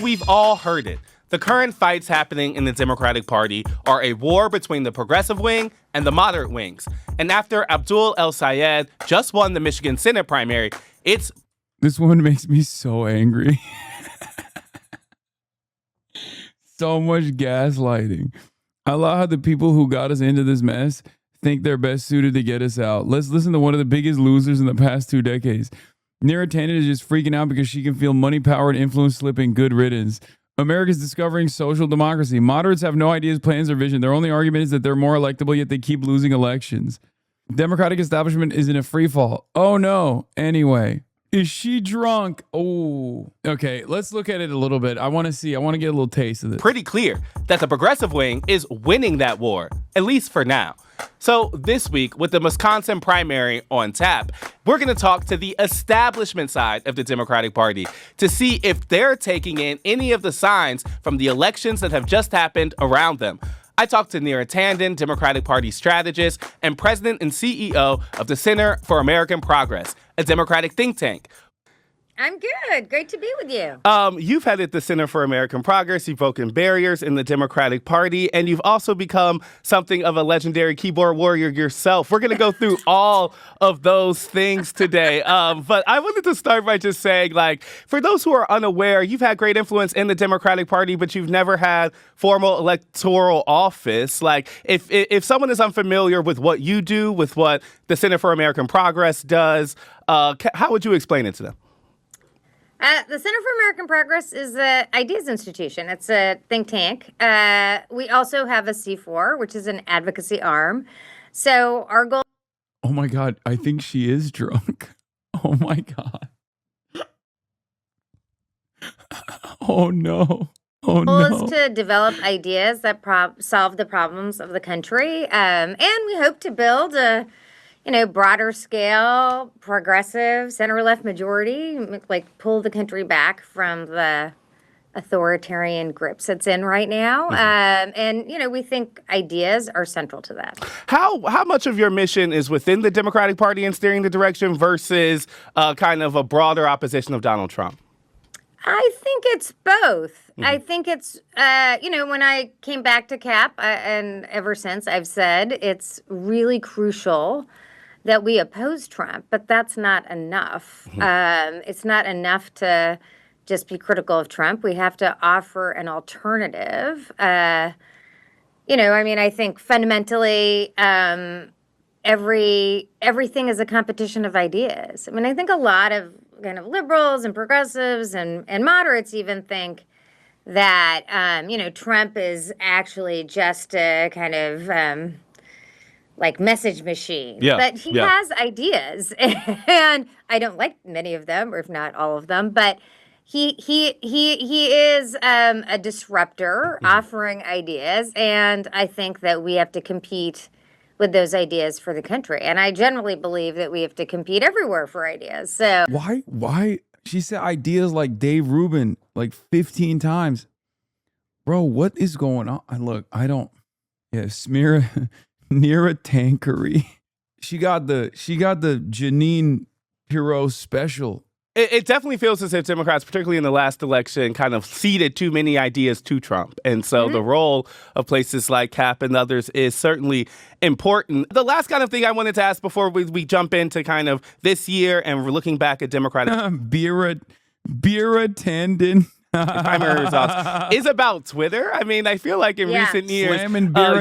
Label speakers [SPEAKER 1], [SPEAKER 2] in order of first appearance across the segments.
[SPEAKER 1] We've all heard it. The current fights happening in the Democratic Party are a war between the progressive wing and the moderate wings. And after Abdul El Sayed just won the Michigan Senate primary, it's...
[SPEAKER 2] This one makes me so angry. So much gaslighting. I love how the people who got us into this mess think they're best suited to get us out. Let's listen to one of the biggest losers in the past 2 decades. Neera Tanden is just freaking out because she can feel money, power, and influence slipping. Good riddance. America's discovering social democracy. Moderates have no ideas, plans, or vision. Their only argument is that they're more electable, yet they keep losing elections. Democratic establishment is in a free fall. Oh no. Anyway, is she drunk? Oh, okay. Let's look at it a little bit. I want to get a little taste of this.
[SPEAKER 1] Pretty clear that the progressive wing is winning that war, at least for now. So this week, with the Wisconsin primary on tap, we're going to talk to the establishment side of the Democratic Party to see if they're taking in any of the signs from the elections that have just happened around them. I talked to Neera Tanden, Democratic Party strategist and president and CEO of the Center for American Progress, a Democratic think tank.
[SPEAKER 3] I'm good. Great to be with you.
[SPEAKER 1] You've headed the Center for American Progress. You've broken barriers in the Democratic Party, and you've also become something of a legendary keyboard warrior yourself. We're going to go through all of those things today. But I wanted to start by just saying, like, for those who are unaware, you've had great influence in the Democratic Party, but you've never had formal electoral office. Like, if someone is unfamiliar with what you do, with what the Center for American Progress does, how would you explain it to them?
[SPEAKER 3] The Center for American Progress is an ideas institution. It's a think tank. We also have a C4, which is an advocacy arm. So our goal...
[SPEAKER 2] Oh my God, I think she is drunk. Oh my God. Oh no. Oh no.
[SPEAKER 3] is to develop ideas that solve the problems of the country. And we hope to build a broader scale, progressive, center-left majority, like pull the country back from the authoritarian grips it's in right now. And we think ideas are central to that.
[SPEAKER 1] How much of your mission is within the Democratic Party and steering the direction versus kind of a broader opposition of Donald Trump?
[SPEAKER 3] I think it's both. I think it's, when I came back to CAP, and ever since I've said it's really crucial that we oppose Trump, but that's not enough. It's not enough to just be critical of Trump. We have to offer an alternative. I think fundamentally everything is a competition of ideas. I mean, I think a lot of kind of liberals and progressives and moderates even think that, Trump is actually just a kind of... like message machine, but he has ideas, and I don't like many of them, or if not all of them. But he is a disruptor, offering ideas, and I think that we have to compete with those ideas for the country. And I generally believe that we have to compete everywhere for ideas. So
[SPEAKER 2] why she said ideas like Dave Rubin like 15 times, bro? What is going on? Look, I don't. Yeah, smear. Neera Tankery. She got the Janine Pirro special.
[SPEAKER 1] It definitely feels as if Democrats, particularly in the last election, kind of ceded too many ideas to Trump. And so the role of places like CAP and others is certainly important. The last kind of thing I wanted to ask before we jump into kind of this year and we're looking back at Democratic...
[SPEAKER 2] Neera Tanden.
[SPEAKER 1] Primary results is about Twitter. I mean, I feel like in recent years,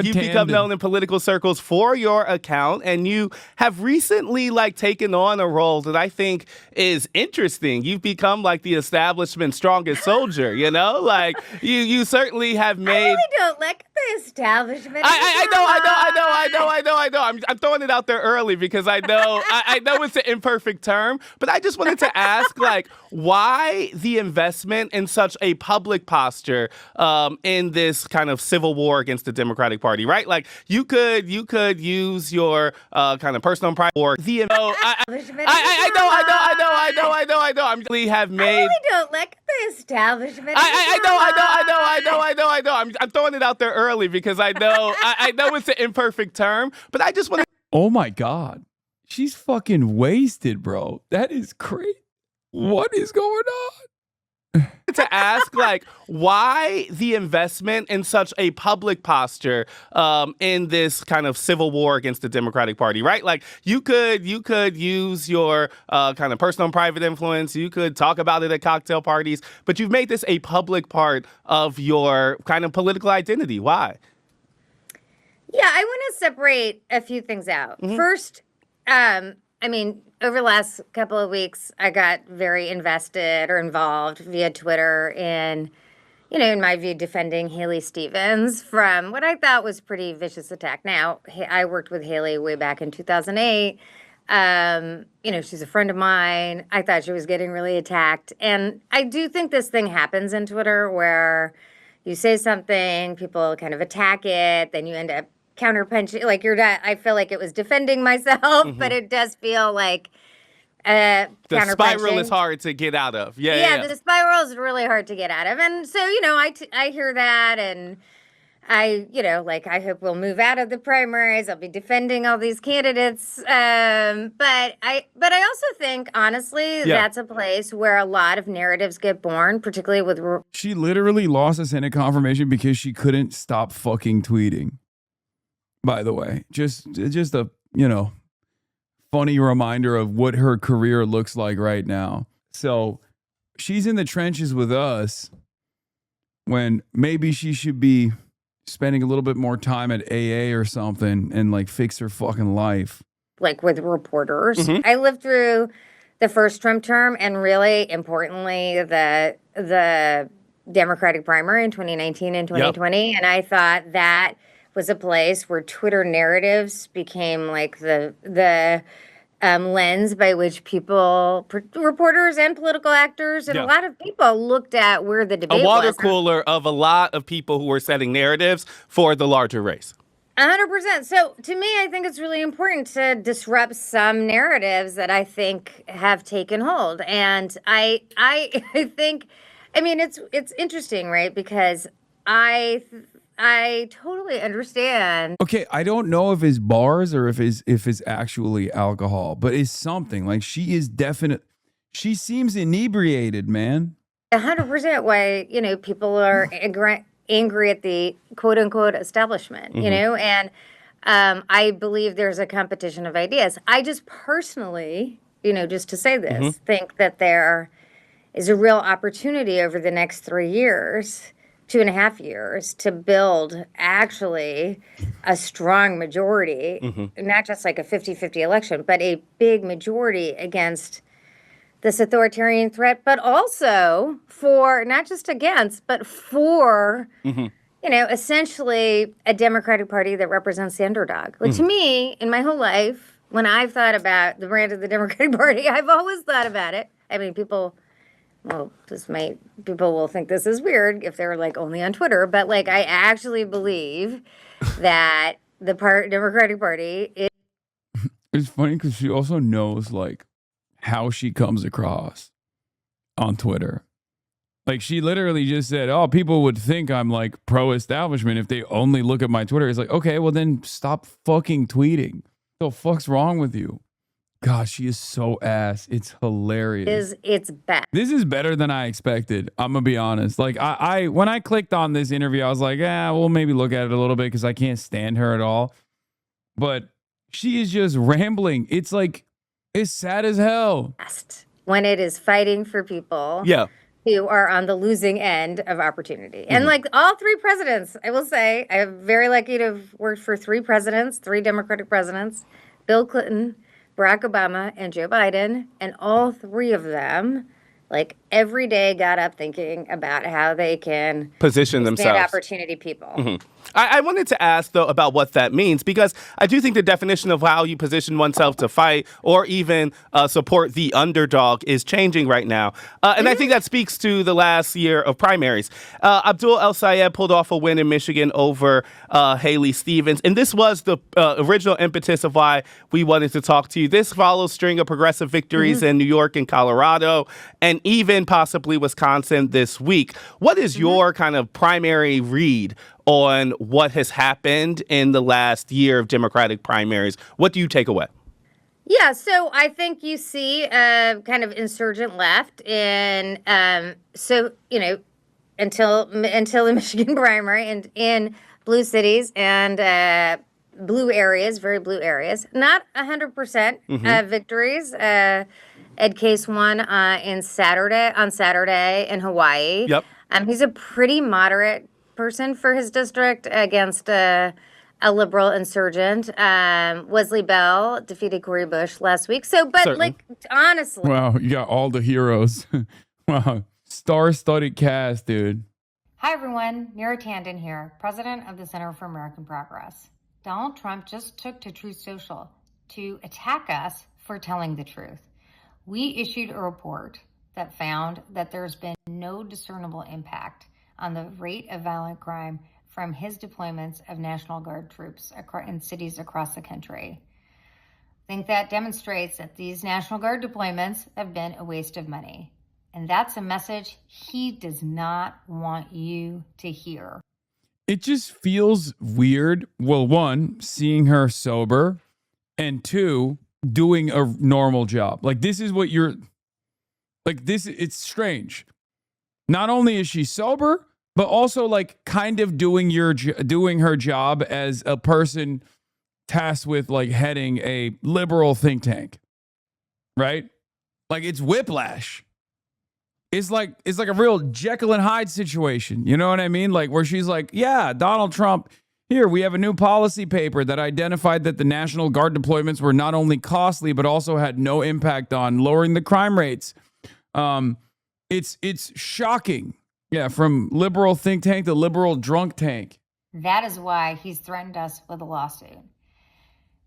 [SPEAKER 1] you've become known in political circles for your account, and you have recently taken on a role that I think is interesting. You've become like the establishment's strongest soldier. You certainly have made.
[SPEAKER 3] I really don't like the establishment.
[SPEAKER 1] I know. I'm throwing it out there early because I know it's an imperfect term, but I just wanted to ask, why the investment in such a public posture in this kind of civil war against the Democratic Party, right? Like you could use your kind of personal pride or the. I know. I'm really have made.
[SPEAKER 3] I really don't like the establishment.
[SPEAKER 1] I know. I'm throwing it out there early because I know it's an imperfect term, but I just want to.
[SPEAKER 2] Oh my God, she's fucking wasted, bro. That is crazy. What is going on?
[SPEAKER 1] to ask, like, why the investment in such a public posture in this kind of civil war against the Democratic Party, right? Like, you could use your kind of personal and private influence. You could talk about it at cocktail parties, but you've made this a public part of your kind of political identity. Why?
[SPEAKER 3] Yeah, I want to separate a few things out. First, I mean, over the last couple of weeks, I got very invested or involved via Twitter in, in my view, defending Haley Stevens from what I thought was pretty vicious attack. Now, I worked with Haley way back in 2008. She's a friend of mine. I thought she was getting really attacked. And I do think this thing happens in Twitter where you say something, people kind of attack it, then you end up counterpunching. Like, you're not, I feel like it was defending myself, but it does feel like
[SPEAKER 1] the spiral is hard to get out of. Yeah.
[SPEAKER 3] The spiral is really hard to get out of. And so, I hear that, and I hope we'll move out of the primaries. I'll be defending all these candidates. But I also think, honestly, that's a place where a lot of narratives get born, particularly with...
[SPEAKER 2] She literally lost a Senate confirmation because she couldn't stop fucking tweeting. By the way, just a, funny reminder of what her career looks like right now. So she's in the trenches with us when maybe she should be spending a little bit more time at AA or something and like fix her fucking life.
[SPEAKER 3] Like with reporters. I lived through the first Trump term and really importantly, the Democratic primary in 2019 and 2020. And I thought that was a place where Twitter narratives became like the lens by which people, reporters and political actors, and a lot of people looked at where the debate was.
[SPEAKER 1] A water cooler of a lot of people who were setting narratives for the larger race.
[SPEAKER 3] 100%. So to me, I think it's really important to disrupt some narratives that I think have taken hold. And I think, it's interesting, right? Because I totally understand.
[SPEAKER 2] Okay, I don't know if it's bars or if it's actually alcohol, but it's something. Like, she is definite. She seems inebriated, man.
[SPEAKER 3] 100% why, people are angry at the quote unquote establishment, and I believe there's a competition of ideas. I just personally, just to say this, think that there is a real opportunity over the next 3 years, 2.5 years, to build actually a strong majority, not just like a 50-50 election, but a big majority against this authoritarian threat, but also for, not just against, but for, essentially a Democratic Party that represents the underdog. Like, to me, in my whole life, when I've thought about the brand of the Democratic Party, I've always thought about it. I mean, people will think this is weird if they're like only on Twitter, but like I actually believe that the Democratic Party is.
[SPEAKER 2] It's funny because she also knows like how she comes across on Twitter. Like, she literally just said, "Oh, people would think I'm like pro-establishment if they only look at my Twitter." It's like, okay, well then stop fucking tweeting. What the fuck's wrong with you? God, she is so ass. It's hilarious.
[SPEAKER 3] It's bad.
[SPEAKER 2] This is better than I expected. I'm gonna be honest. Like, I when I clicked on this interview, I was like, we'll maybe look at it a little bit because I can't stand her at all. But she is just rambling. It's like, it's sad as hell.
[SPEAKER 3] When it is fighting for people who are on the losing end of opportunity. And like all three presidents, I will say, I'm very lucky to have worked for three Democratic presidents, Bill Clinton, Barack Obama, and Joe Biden, and all three of them, like, every day got up thinking about how they can
[SPEAKER 1] position themselves.
[SPEAKER 3] Opportunity people.
[SPEAKER 1] I wanted to ask, though, about what that means, because I do think the definition of how you position oneself to fight or even support the underdog is changing right now. And I think that speaks to the last year of primaries. Abdul El-Sayed pulled off a win in Michigan over Haley Stevens. And this was the original impetus of why we wanted to talk to you. This follows a string of progressive victories in New York and Colorado, and even possibly Wisconsin this week. What is your kind of primary read on what has happened in the last year of Democratic primaries? What do you take away?
[SPEAKER 3] Yeah, so I think you see a kind of insurgent left in until the Michigan primary and in blue cities and blue areas, very blue areas. Not 100% victories. Ed Case won on Saturday in Hawaii.
[SPEAKER 1] Yep.
[SPEAKER 3] He's a pretty moderate person for his district against a liberal insurgent. Wesley Bell defeated Cori Bush last week. So, but
[SPEAKER 1] Certainly.
[SPEAKER 3] honestly.
[SPEAKER 2] Wow, you got all the heroes. Wow. Star-studded cast, dude.
[SPEAKER 4] Hi, everyone. Neera Tanden here, president of the Center for American Progress. Donald Trump just took to Truth Social to attack us for telling the truth. We issued a report that found that there's been no discernible impact on the rate of violent crime from his deployments of National Guard troops in cities across the country. I think that demonstrates that these National Guard deployments have been a waste of money. And that's a message he does not want you to hear.
[SPEAKER 2] It just feels weird. Well, one, seeing her sober, and two, doing a normal job. Like, this is what you're like, this, it's strange. Not only is she sober, but also like kind of doing her job as a person tasked with like heading a liberal think tank. Right? Like, it's whiplash. It's like a real Jekyll and Hyde situation. You know what I mean? Like, where she's like, yeah, Donald Trump, here, we have a new policy paper that identified that the National Guard deployments were not only costly, but also had no impact on lowering the crime rates. It's shocking. Yeah, from liberal think tank to liberal drunk tank.
[SPEAKER 4] That is why he's threatened us with a lawsuit.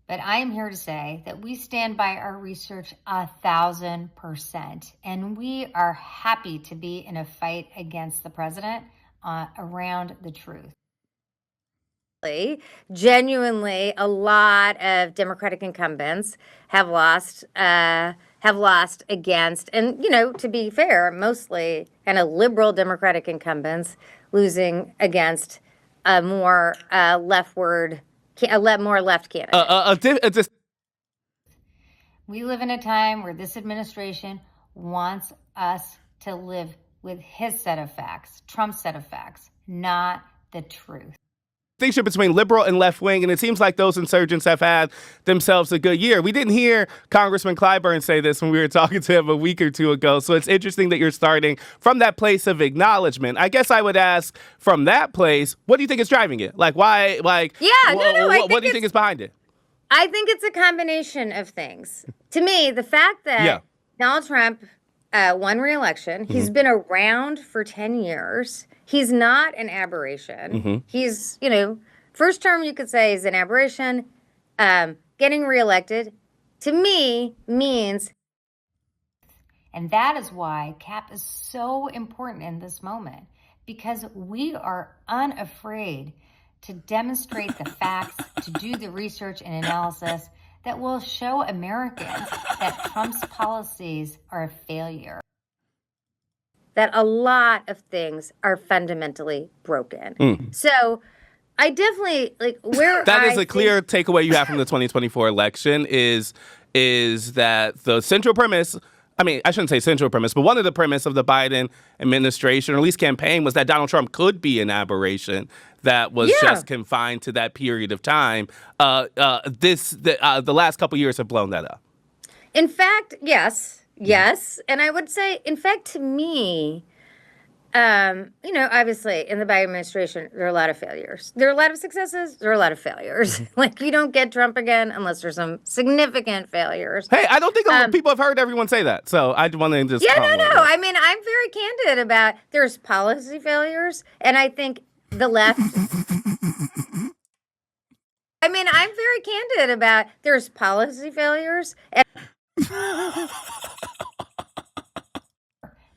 [SPEAKER 4] But I am here to say that we stand by our research 1,000%, and we are happy to be in a fight against the president around the truth.
[SPEAKER 3] Genuinely, a lot of Democratic incumbents have lost against, and to be fair, mostly kind of liberal Democratic incumbents losing against a more left candidate.
[SPEAKER 4] We live in a time where this administration wants us to live with his set of facts, Trump's set of facts, not the truth.
[SPEAKER 1] Distinction between liberal and left wing, and it seems like those insurgents have had themselves a good year. We didn't hear Congressman Clyburn say this when we were talking to him a week or two ago, so it's interesting that you're starting from that place of acknowledgement. I guess I would ask, from that place, what do you think is driving it? Like, why? Like, what do you think is behind it?
[SPEAKER 3] I think it's a combination of things. To me, the fact that Donald Trump won re-election, he's been around for 10 years. He's not an aberration. He's, first term you could say is an aberration. Getting reelected, to me, means.
[SPEAKER 4] And that is why CAP is so important in this moment, because we are unafraid to demonstrate the facts, to do the research and analysis that will show Americans that Trump's policies are a failure.
[SPEAKER 3] That a lot of things are fundamentally broken. So I definitely
[SPEAKER 1] that is a clear takeaway you have from the 2024 election is that the central premise, I mean, I shouldn't say central premise, but one of the premise of the Biden administration, or at least campaign, was that Donald Trump could be an aberration that was just confined to that period of time. The last couple years have blown that up.
[SPEAKER 3] In fact, yes. And I would say, in fact, to me, obviously in the Biden administration, there are a lot of failures. There are a lot of successes. There are a lot of failures. Like, you don't get Trump again unless there's some significant failures.
[SPEAKER 1] Hey, I don't think people have heard everyone say that. So I want to just...
[SPEAKER 3] Yeah, no. I mean, I'm very candid about there's policy failures. And I think the left... I mean, I'm very candid about there's policy failures. And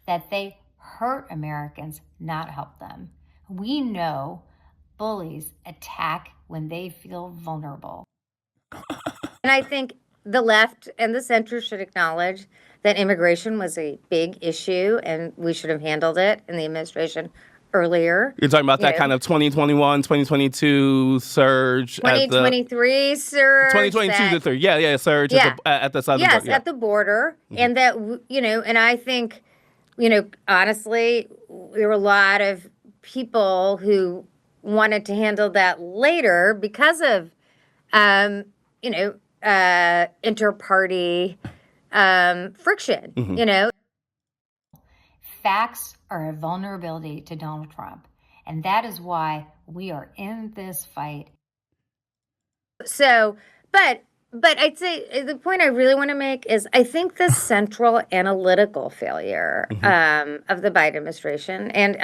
[SPEAKER 4] that they hurt Americans, not help them. We know bullies attack when they feel vulnerable.
[SPEAKER 3] And I think the left and the center should acknowledge that immigration was a big issue and we should have handled it in the administration earlier.
[SPEAKER 1] You're talking about that kind of 2021, 2022 surge.
[SPEAKER 3] 2023 surge.
[SPEAKER 1] 2022 to 3. Yeah, surge at the southern border.
[SPEAKER 3] Yes, at the border. And that, and I think, honestly, there were a lot of people who wanted to handle that later because of, inter-party friction,
[SPEAKER 4] Facts are a vulnerability to Donald Trump, and that is why we are in this fight.
[SPEAKER 3] So, but I'd say the point I really want to make is I think the central analytical failure of the Biden administration, and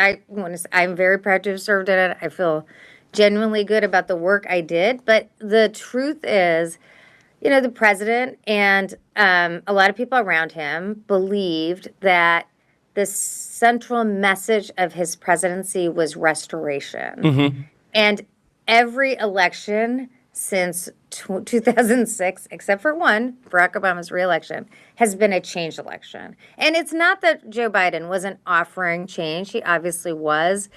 [SPEAKER 3] I'm very proud to have served in it. I feel genuinely good about the work I did, but the truth is, the president and a lot of people around him believed that the central message of his presidency was restoration. And every election since 2006, except for one, Barack Obama's reelection, has been a change election. And it's not that Joe Biden wasn't offering change. He obviously was.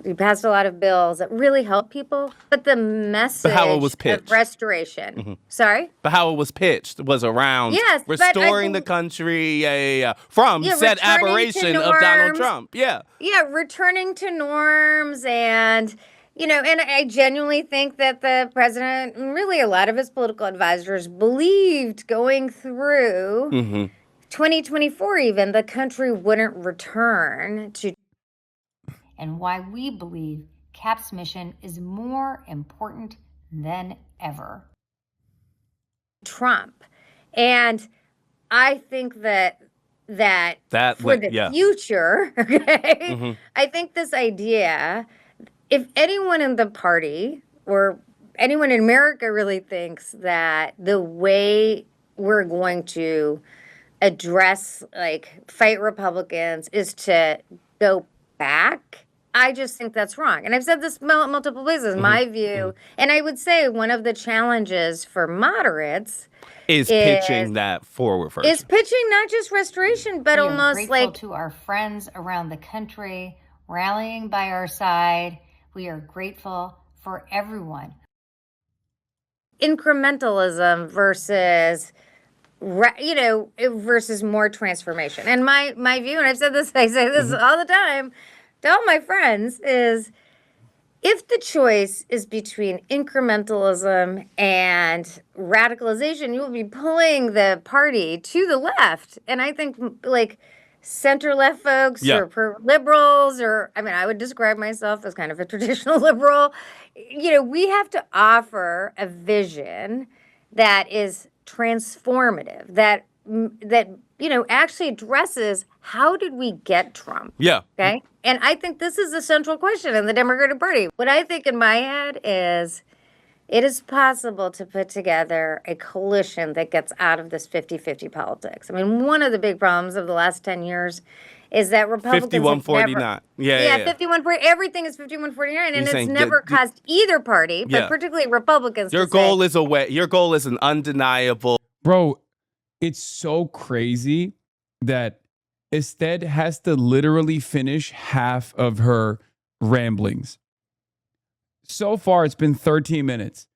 [SPEAKER 3] He passed a lot of bills that really helped people, but the message of restoration. Sorry?
[SPEAKER 1] But how it was pitched was around restoring the country from said aberration of Donald Trump. Yeah,
[SPEAKER 3] returning to norms and, and I genuinely think that the president, really a lot of his political advisors believed going through 2024 even, the country wouldn't return to.
[SPEAKER 4] And why we believe CAP's mission is more important than ever.
[SPEAKER 3] Trump. And I think that for the future, I think this idea, if anyone in the party or anyone in America really thinks that the way we're going to address, fight Republicans is to go back, I just think that's wrong. And I've said this multiple places, my view. And I would say one of the challenges for moderates
[SPEAKER 1] is pitching that forward first.
[SPEAKER 3] Is pitching not just restoration, but almost
[SPEAKER 4] grateful to our friends around the country rallying by our side. We are grateful for everyone.
[SPEAKER 3] Incrementalism versus versus more transformation. And my view, and I say this all the time to all my friends, is if the choice is between incrementalism and radicalization, you'll be pulling the party to the left. And I think center-left folks or liberals, or I would describe myself as kind of a traditional liberal. We have to offer a vision that is transformative, that actually addresses how did we get Trump?
[SPEAKER 1] Yeah.
[SPEAKER 3] Okay. And I think this is the central question in the Democratic Party. What I think in my head is it is possible to put together a coalition that gets out of this 50-50 politics. One of the big problems of the last 10 years is that Republicans
[SPEAKER 1] 51-49. Yeah.
[SPEAKER 3] 51-49. Everything is 51-49, and it's never caused either party, but particularly Republicans.
[SPEAKER 1] Your goal is an undeniable.
[SPEAKER 2] Bro, it's so crazy that Ested has to literally finish half of her ramblings. So far, it's been 13 minutes,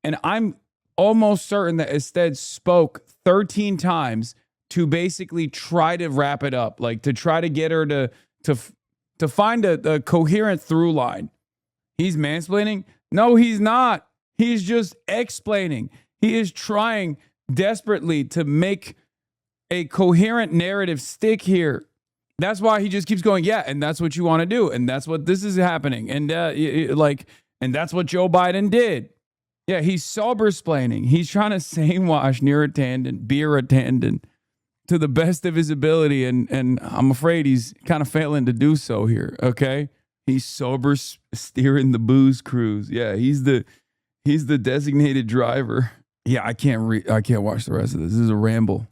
[SPEAKER 2] and I'm almost certain that Ested spoke 13 times to basically try to wrap it up, to try to get her to find a coherent through line. He's mansplaining? No, he's not. He's just explaining. He is trying desperately to make a coherent narrative stick here. That's why he just keeps going, and that's what you want to do, and that's what this is happening, and and that's what Joe Biden did. Yeah, he's sober-splaining. He's trying to sanewash Neera Tanden to the best of his ability, and I'm afraid he's kind of failing to do so here, okay? He's sober steering the booze cruise. Yeah, he's the designated driver. Yeah, I can't watch the rest of this. This is a ramble.